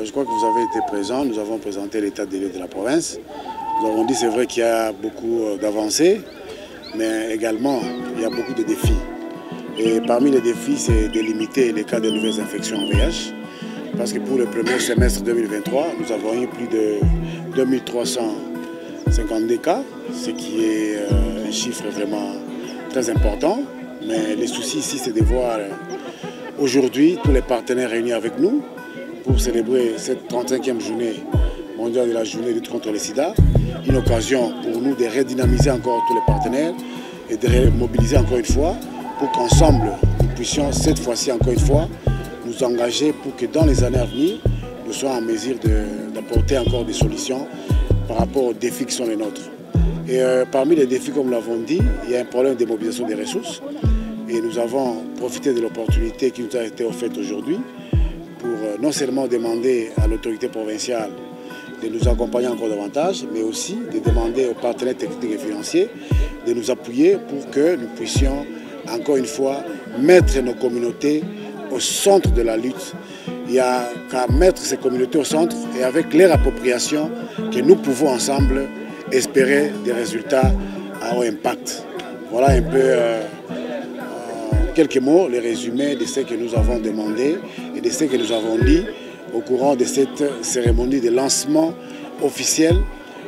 Je crois que vous avez été présents. Nous avons présenté l'état des lieux de la province. Nous avons dit c'est vrai qu'il y a beaucoup d'avancées, mais également il y a beaucoup de défis. Et parmi les défis, c'est de limiter les cas de nouvelles infections en VIH. Parce que pour le premier semestre 2023, nous avons eu plus de 2352 cas, ce qui est un chiffre vraiment très important. Mais le souci ici, c'est de voir aujourd'hui tous les partenaires réunis avec nous pour célébrer cette 35e journée mondiale de la journée de lutte contre le sida. Une occasion pour nous de redynamiser encore tous les partenaires et de mobiliser encore une fois pour qu'ensemble nous puissions cette fois-ci encore une fois nous engager pour que dans les années à venir nous soyons en mesure d'apporter encore des solutions par rapport aux défis qui sont les nôtres. Et parmi les défis, comme nous l'avons dit, il y a un problème de mobilisation des ressources. Et nous avons profité de l'opportunité qui nous a été offerte aujourd'hui pour non seulement demander à l'autorité provinciale de nous accompagner encore davantage, mais aussi de demander aux partenaires techniques et financiers de nous appuyer pour que nous puissions encore une fois mettre nos communautés au centre de la lutte. Il n'y a qu'à mettre ces communautés au centre et avec leur appropriation que nous pouvons ensemble espérer des résultats à haut impact. Voilà un peu quelques mots, les résumés de ce que nous avons demandé et de ce que nous avons dit au courant de cette cérémonie de lancement officiel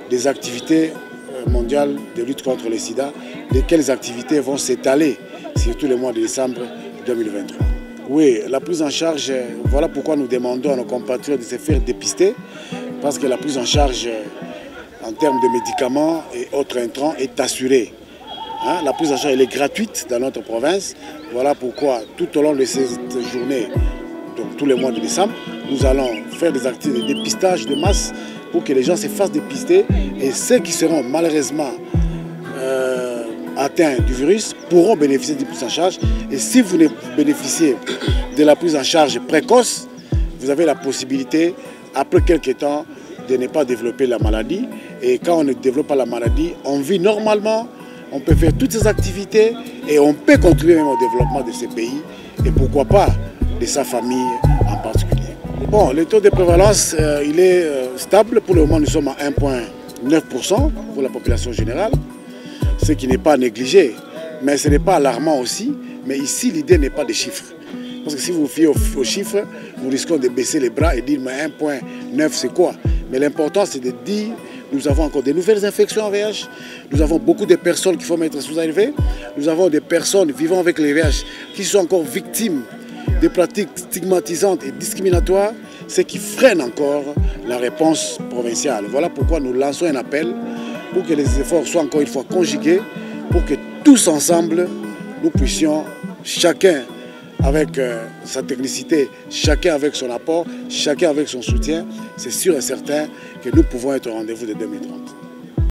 des activités mondiales de lutte contre le sida, lesquelles activités vont s'étaler sur tout le mois de décembre 2023. Oui, la prise en charge, voilà pourquoi nous demandons à nos compatriotes de se faire dépister, parce que la prise en charge en termes de médicaments et autres intrants est assurée. La prise en charge elle est gratuite dans notre province. Voilà pourquoi tout au long de cette journée, donc tous les mois de décembre, nous allons faire des activités de dépistage de masse pour que les gens se fassent dépister et ceux qui seront malheureusement atteints du virus pourront bénéficier d'une prise en charge. Et si vous ne bénéficiez de la prise en charge précoce, vous avez la possibilité, après quelques temps, de ne pas développer la maladie. Et quand on ne développe pas la maladie, on vit normalement, on peut faire toutes ces activités et on peut contribuer même au développement de ces pays et pourquoi pas de sa famille en particulier. Bon, le taux de prévalence, il est stable. Pour le moment, nous sommes à 1,9% pour la population générale, ce qui n'est pas négligé, mais ce n'est pas alarmant aussi. Mais ici, l'idée n'est pas des chiffres. Parce que si vous vous fiez aux chiffres, nous risquons de baisser les bras et dire mais 1,9 c'est quoi? Mais l'important c'est de dire nous avons encore de nouvelles infections en VIH, nous avons beaucoup de personnes qu'il faut mettre sous ARV, nous avons des personnes vivant avec les VIH qui sont encore victimes de pratiques stigmatisantes et discriminatoires, ce qui freine encore la réponse provinciale. Voilà pourquoi nous lançons un appel pour que les efforts soient encore une fois conjugués, pour que tous ensemble nous puissions, chacun avec sa technicité, chacun avec son apport, chacun avec son soutien, c'est sûr et certain que nous pouvons être au rendez-vous de 2030.